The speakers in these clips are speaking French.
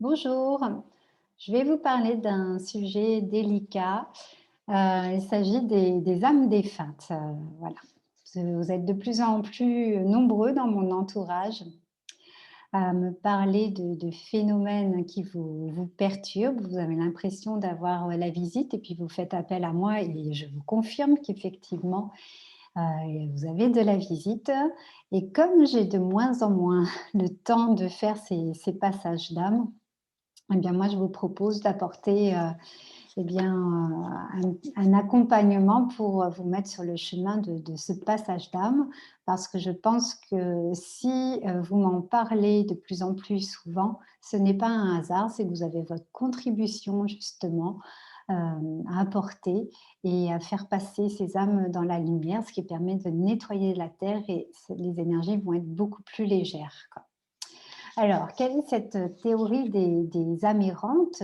Bonjour, je vais vous parler d'un sujet délicat. Il s'agit des âmes défuntes. Voilà. Vous êtes de plus en plus nombreux dans mon entourage à me parler de phénomènes qui vous perturbent. Vous avez l'impression d'avoir la visite et puis vous faites appel à moi et je vous confirme qu'effectivement, vous avez de la visite. Et comme j'ai de moins en moins le temps de faire ces passages d'âme, eh bien, moi, je vous propose d'apporter, eh bien, un accompagnement pour, vous mettre sur le chemin de ce passage d'âme. Parce que je pense que si, vous m'en parlez de plus en plus souvent, ce n'est pas un hasard, c'est que vous avez votre contribution justement, à apporter et à faire passer ces âmes dans la lumière, ce qui permet de nettoyer la terre et les énergies vont être beaucoup plus légères, quoi. Alors, quelle est cette théorie des âmes errantes,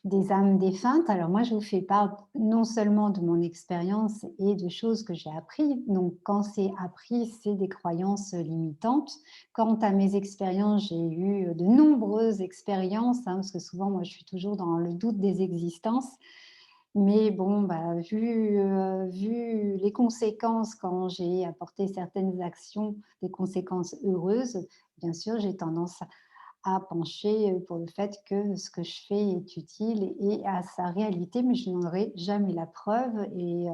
des âmes défuntes? Alors moi, je vous fais part non seulement de mon expérience et de choses que j'ai appris. Donc quand c'est appris, c'est des croyances limitantes. Quant à mes expériences, j'ai eu de nombreuses expériences, hein, parce que souvent, moi, je suis toujours dans le doute des existences. Mais bon, bah, vu les conséquences quand j'ai apporté certaines actions, des conséquences heureuses, bien sûr, j'ai tendance à pencher, pour le fait que ce que je fais est utile et a sa réalité, mais je n'en aurai jamais la preuve et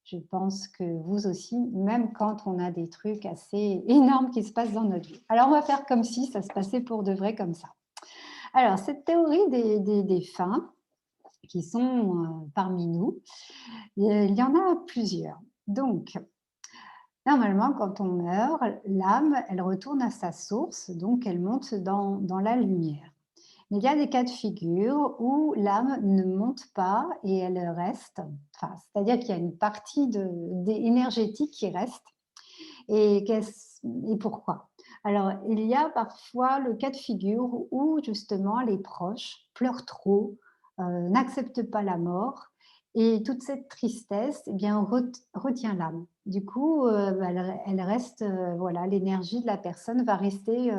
je pense que vous aussi, même quand on a des trucs assez énormes qui se passent dans notre vie. Alors on va faire comme si ça se passait pour de vrai comme ça. Alors cette théorie des défunts qui sont, parmi nous, il y en a plusieurs. Donc normalement, quand on meurt, l'âme, elle retourne à sa source, donc elle monte dans la lumière. Mais il y a des cas de figure où l'âme ne monte pas et elle reste, enfin, c'est-à-dire qu'il y a une partie énergétique qui reste. Et, et pourquoi? Alors, il y a parfois le cas de figure où justement les proches pleurent trop, n'acceptent pas la mort et toute cette tristesse, eh bien, retient l'âme. Du coup, bah, elle reste, voilà, l'énergie de la personne va rester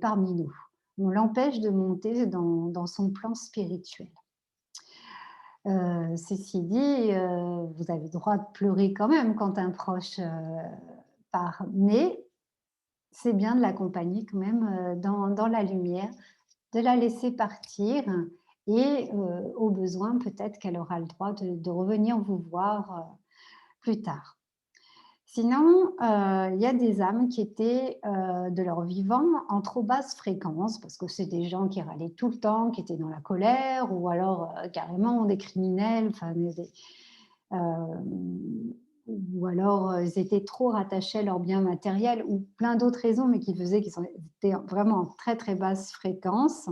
parmi nous. On l'empêche de monter dans son plan spirituel. Ceci dit, vous avez le droit de pleurer quand même quand un proche part, mais c'est bien de l'accompagner quand même, dans la lumière, de la laisser partir et au besoin, peut-être qu'elle aura le droit de revenir vous voir, plus tard. Sinon, il y a des âmes qui étaient, de leur vivant en trop basse fréquence, parce que c'est des gens qui râlaient tout le temps, qui étaient dans la colère ou alors, carrément des criminels, enfin hem, ou alors, ils étaient trop rattachés à leurs biens matériels ou plein d'autres raisons, mais qui faisaient qu'ils étaient vraiment en très, très basse fréquence,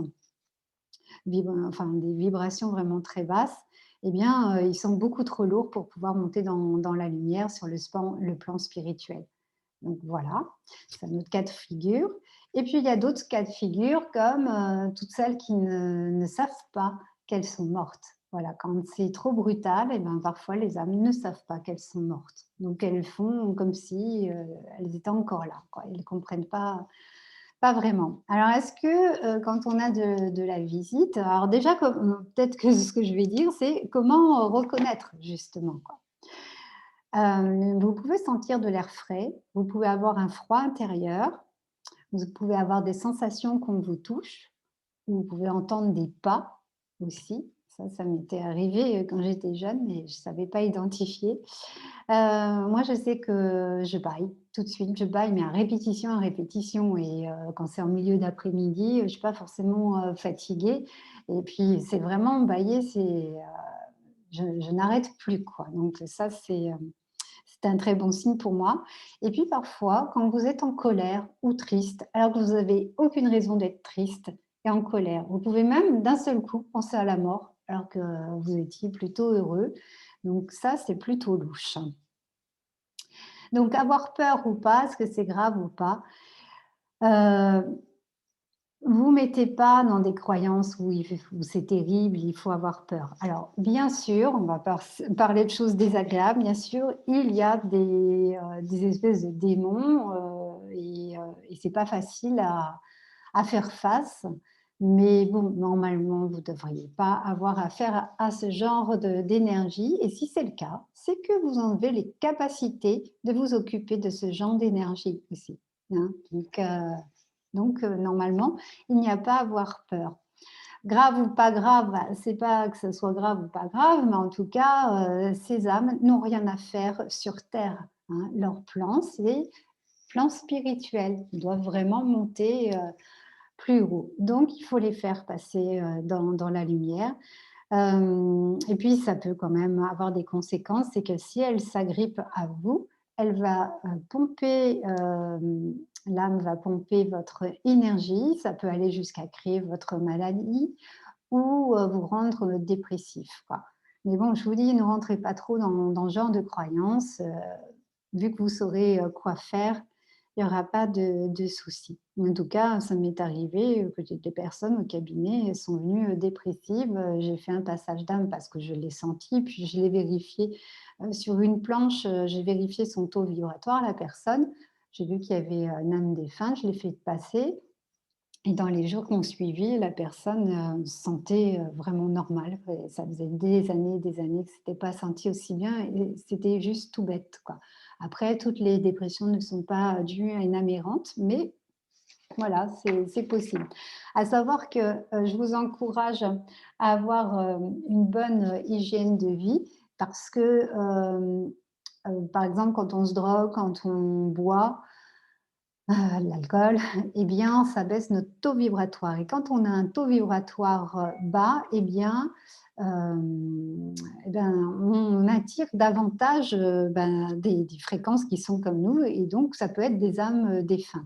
enfin des vibrations vraiment très basses, eh bien, ils sont beaucoup trop lourds pour pouvoir monter dans la lumière sur le plan spirituel. Donc voilà, c'est un autre cas de figure. Et puis il y a d'autres cas de figure comme, toutes celles qui ne savent pas qu'elles sont mortes. Voilà, quand c'est trop brutal et ben, parfois les âmes ne savent pas qu'elles sont mortes. Donc elles font comme si, elles étaient encore là, quoi. Elles ne comprennent pas vraiment. Alors est-ce que, quand on a de la visite, alors déjà peut-être que ce que je vais dire, c'est comment reconnaître justement, quoi. Vous pouvez sentir de l'air frais, vous pouvez avoir un froid intérieur, vous pouvez avoir des sensations qu'on vous touche, vous pouvez entendre des pas aussi. Ça m'était arrivé, quand j'étais jeune, mais je ne savais pas identifier. Moi, je sais que je bâille tout de suite, je bâille, mais à répétition et quand c'est en milieu d'après-midi, je ne suis pas forcément, fatiguée et puis c'est vraiment bâiller, je n'arrête plus, quoi. Donc ça, c'est un très bon signe pour moi. Et puis parfois, quand vous êtes en colère ou triste, alors que vous avez aucune raison d'être triste et en colère, vous pouvez même d'un seul coup penser à la mort alors que vous étiez plutôt heureux. Donc ça, c'est plutôt louche. Donc avoir peur ou pas, est-ce que c'est grave ou pas? Heu, Vous mettez pas dans des croyances où c'est terrible, il faut avoir peur. Alors bien sûr, on va parler de choses désagréables, bien sûr, il y a des espèces de démons, et c'est pas facile à faire face. Mais bon, normalement, vous ne devriez pas avoir affaire à ce genre d'énergie. Et si c'est le cas, c'est que vous avez les capacités de vous occuper de ce genre d'énergie aussi, hein. Donc, normalement, il n'y a pas à avoir peur. Grave ou pas grave, bah, c'est pas que ce soit grave ou pas grave, mais en tout cas, ces âmes n'ont rien à faire sur terre, hein. Leur plan, c'est plan spirituel. Ils doivent vraiment monter, plus haut. Donc il faut les faire passer, dans la lumière. Et puis ça peut quand même avoir des conséquences, c'est que si elle s'agrippe à vous, elle va, pomper, l'âme va pomper votre énergie, ça peut aller jusqu'à créer votre maladie ou, vous rendre dépressif, quoi. Mais bon, je vous dis, ne rentrez pas trop dans ce genre de croyances, vu que vous saurez, quoi faire, il n'y aura pas de souci. En tout cas, ça m'est arrivé, que j'ai des personnes au cabinet, elles sont venues, dépressives, j'ai fait un passage d'âme parce que je l'ai senti, puis je l'ai vérifié, sur une planche, j'ai vérifié son taux vibratoire, la personne. J'ai vu qu'il y avait, une âme défunte, je l'ai fait passer et dans les jours qui ont suivi, la personne, se sentait, vraiment normale et ça faisait des années que c'était pas senti aussi bien et c'était juste tout bête, quoi. Après, toutes les dépressions ne sont pas dues à une âme errante, mais voilà, c'est possible. À savoir que, je vous encourage à avoir, une bonne, hygiène de vie parce que, par exemple, quand on se drogue, quand on boit, l'alcool, eh bien, ça baisse notre taux vibratoire et quand on a un taux vibratoire, bas, eh bien, et ben, on attire davantage, des fréquences qui sont comme nous et donc ça peut être des âmes, défuntes.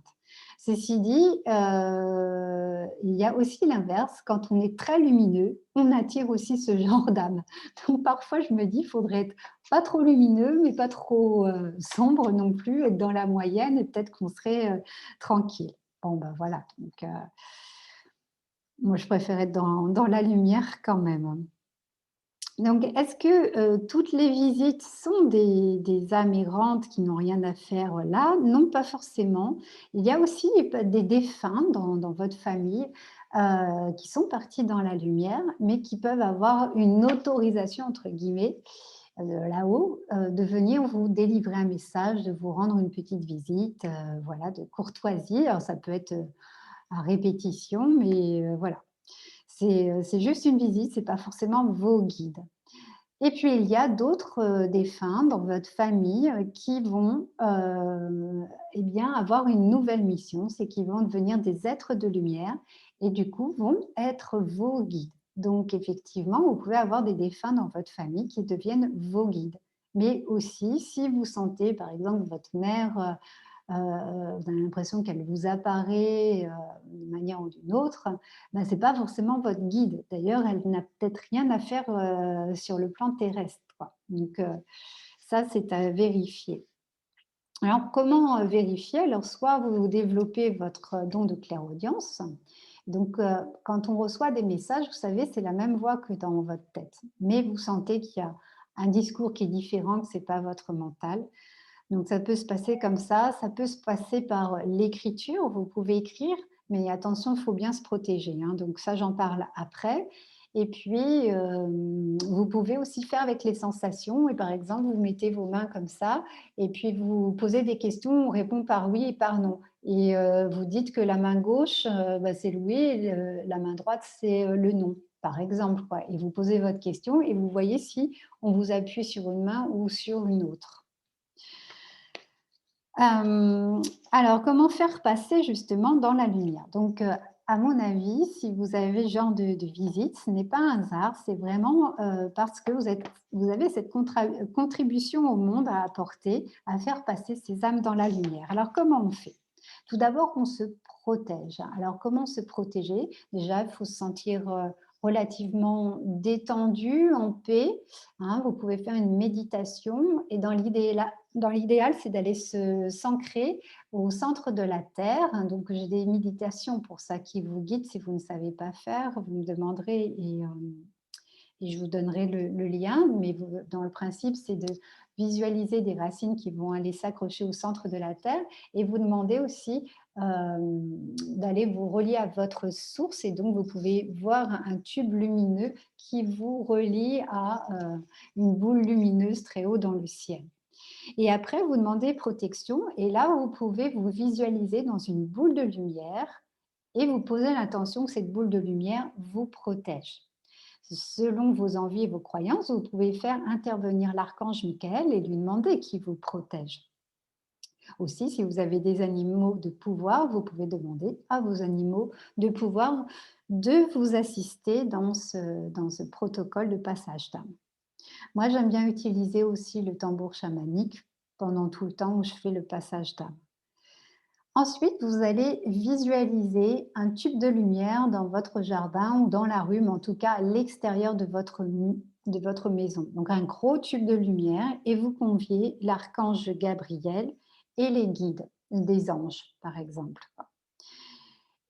Ceci dit, il y a aussi l'inverse, quand on est très lumineux, on attire aussi ce genre d'âme. Donc parfois je me dis: «Il faudrait être pas trop lumineux, mais pas trop, sombre non plus, être dans la moyenne et peut-être qu'on serait, tranquille. Bon, ben, voilà, donc moi je préfère être dans la lumière quand même. Donc est-ce que, toutes les visites sont des âmes errantes qui n'ont rien à faire là? Non, pas forcément. Il y a aussi des défunts dans votre famille, qui sont partis dans la lumière, mais qui peuvent avoir une «autorisation» entre guillemets, là-haut, de venir vous délivrer un message, de vous rendre une petite visite, voilà, de courtoisie. Alors ça peut être, à répétition, mais voilà. C'est juste une visite, c'est pas forcément vos guides. Et puis il y a d'autres, défunts dans votre famille, qui vont, eh bien, avoir une nouvelle mission. C'est qu'ils vont devenir des êtres de lumière et du coup vont être vos guides. Donc effectivement, vous pouvez avoir des défunts dans votre famille qui deviennent vos guides. Mais aussi, si vous sentez, par exemple, votre mère, vous avez l'impression qu'elle vous apparaît, d'une manière ou d'une autre, bah, c'est pas forcément votre guide. D'ailleurs, elle n'a peut-être rien à faire, sur le plan terrestre, quoi. Donc, ça, c'est à vérifier. Alors, comment, vérifier? Alors, soit vous développez votre don de clairaudience. Donc, quand on reçoit des messages, vous savez, c'est la même voix que dans votre tête. Mais vous sentez qu'il y a un discours qui est différent, que c'est pas votre mental. Donc ça peut se passer comme ça peut se passer par l'écriture, vous pouvez écrire, mais attention, il faut bien se protéger, hein, donc ça, j'en parle après et puis, vous pouvez aussi faire avec les sensations et par exemple, vous mettez vos mains comme ça et puis vous posez des questions, on répond par oui et par non et vous dites que la main gauche, c'est le oui et la main droite, c'est, le non, par exemple, quoi et vous posez votre question et vous voyez si on vous appuie sur une main ou sur une autre. Hem, alors comment faire passer justement dans la lumière? Donc, à mon avis, si vous avez ce genre de visite, ce n'est pas un hasard, c'est vraiment, parce que vous avez cette contribution au monde à apporter, à faire passer ces âmes dans la lumière. Alors comment on fait? Tout d'abord, on se protège. Alors comment se protéger? Déjà, il faut se sentir, relativement détendu, en paix, hein. Vous pouvez faire une méditation et dans l'idéal, c'est d'aller se s'ancrer au centre de la terre, hein. Donc j'ai des méditations pour ça qui vous guident. Si vous ne savez pas faire, vous me demanderez et je vous donnerai le lien, mais dans le principe, c'est de visualiser des racines qui vont aller s'accrocher au centre de la terre et vous demandez aussi d'aller vous relier à votre source et donc vous pouvez voir un tube lumineux qui vous relie à une boule lumineuse très haut dans le ciel. Et après, vous demandez protection et là, vous pouvez vous visualiser dans une boule de lumière et vous posez l'intention que cette boule de lumière vous protège. Selon vos envies et vos croyances, vous pouvez faire intervenir l'archange Michael et lui demander qu'il vous protège. Aussi, si vous avez des animaux de pouvoir, vous pouvez demander à vos animaux de pouvoir de vous assister dans ce protocole de passage d'âme. Moi, j'aime bien utiliser aussi le tambour chamanique pendant tout le temps où je fais le passage d'âme. Ensuite, vous allez visualiser un tube de lumière dans votre jardin ou dans la rue, mais en tout cas à l'extérieur de votre maison. Donc un gros tube de lumière et vous conviez l'archange Gabriel et les guides, des anges par exemple.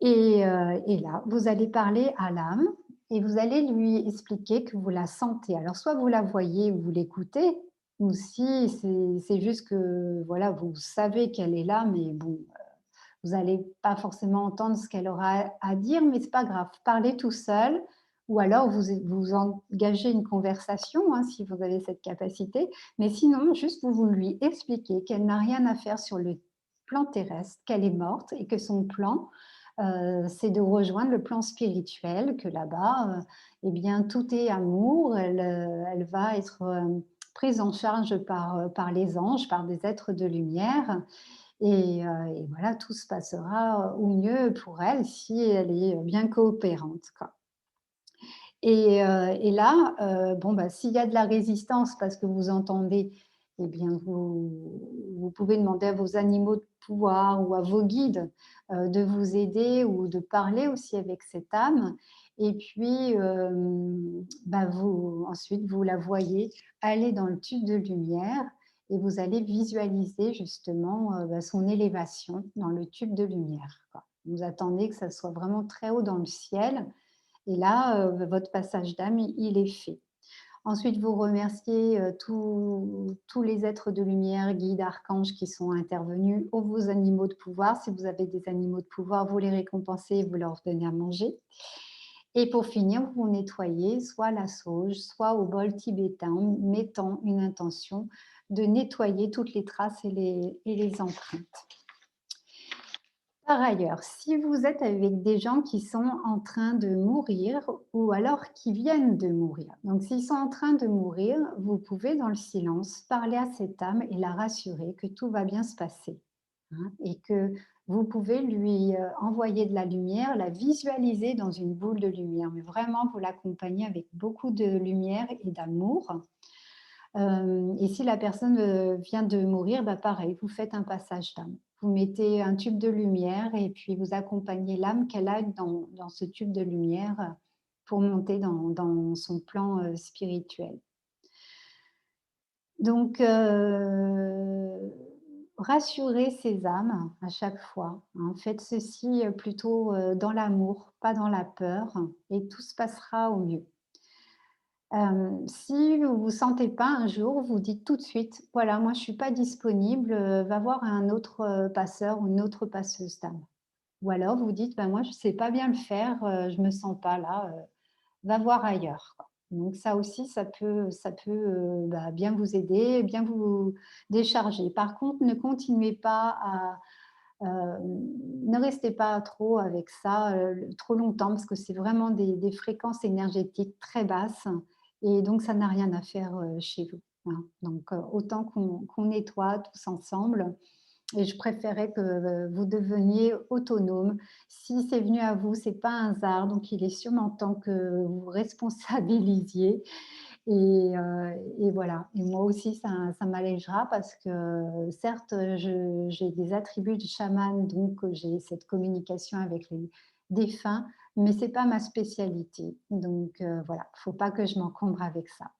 Et là, vous allez parler à l'âme et vous allez lui expliquer que vous la sentez. Alors soit vous la voyez ou vous l'écoutez, ou si c'est juste que voilà, vous savez qu'elle est là, mais bon, vous n'allez pas forcément entendre ce qu'elle aura à dire, mais c'est pas grave. Parlez tout seul ou alors vous engagez une conversation, hein, si vous avez cette capacité. Mais sinon, juste vous lui expliquez qu'elle n'a rien à faire sur le plan terrestre, qu'elle est morte et que son plan, c'est de rejoindre le plan spirituel, que là-bas, eh bien, tout est amour. Elle va être prise en charge par les anges, par des êtres de lumière et voilà, tout se passera au mieux pour elle si elle est bien coopérante, quoi. Et là, bon, bah, s'il y a de la résistance parce que vous entendez, eh bien, vous pouvez demander à vos animaux de pouvoir ou à vos guides, de vous aider ou de parler aussi avec cette âme et puis, bah, vous ensuite, vous la voyez aller dans le tube de lumière et vous allez visualiser justement, bah, son élévation dans le tube de lumière, quoi. Vous attendez que ça soit vraiment très haut dans le ciel et là, votre passage d'âme, il est fait. Ensuite, vous remerciez, tous les êtres de lumière, guides, archanges qui sont intervenus, ou vos animaux de pouvoir. Si vous avez des animaux de pouvoir, vous les récompensez, vous leur donnez à manger. Et pour finir, vous nettoyez soit la sauge, soit au bol tibétain, mettant une intention de nettoyer toutes les traces et les empreintes. Par ailleurs, si vous êtes avec des gens qui sont en train de mourir ou alors qui viennent de mourir, donc s'ils sont en train de mourir, vous pouvez dans le silence parler à cette âme et la rassurer que tout va bien se passer, hein, et que vous pouvez lui envoyer de la lumière, la visualiser dans une boule de lumière, mais vraiment vous l'accompagner avec beaucoup de lumière et d'amour. Et si la personne vient de mourir, bah pareil, vous faites un passage d'âme. Vous mettez un tube de lumière et puis vous accompagnez l'âme qu'elle a dans ce tube de lumière pour monter dans son plan spirituel. Donc, rassurez ces âmes à chaque fois, hein. Faites ceci plutôt dans l'amour, pas dans la peur, et tout se passera au mieux. Si vous ne vous sentez pas un jour, vous dites tout de suite: «Voilà, moi je suis pas disponible, va voir un autre, passeur ou une autre passeuse d'âme». Ou alors vous dites: «Bah, moi je sais pas bien le faire, je me sens pas là, va voir ailleurs», quoi. Donc ça aussi, ça peut, bah, bien vous aider, bien vous décharger. Par contre, ne continuez pas à, ne restez pas trop avec ça, trop longtemps parce que c'est vraiment des fréquences énergétiques très basses et donc ça n'a rien à faire, chez vous, hein. Donc autant qu'on nettoie tous ensemble et je préférais que, vous deveniez autonome. Si c'est venu à vous, c'est pas un hasard, donc il est sûrement temps que vous vous responsabilisiez et voilà. Et moi aussi, ça m'allégera parce que, certes, j'ai des attributs de chamane, donc j'ai cette communication avec les défunts, mais c'est pas ma spécialité. Donc voilà, faut pas que je m'encombre avec ça.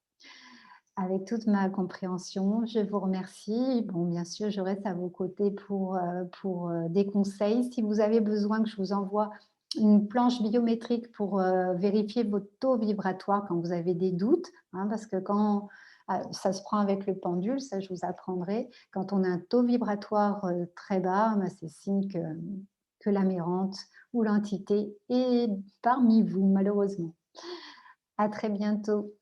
Avec toute ma compréhension, je vous remercie. Bon, bien sûr, je reste à vos côtés pour des conseils. Si vous avez besoin que je vous envoie une planche biométrique pour, vérifier votre taux vibratoire quand vous avez des doutes, hein, parce que quand ça se prend avec le pendule, ça je vous apprendrai. Quand on a un taux vibratoire, très bas, bah, c'est signe que l'aberrante ou l'entité est parmi vous, malheureusement. À très bientôt.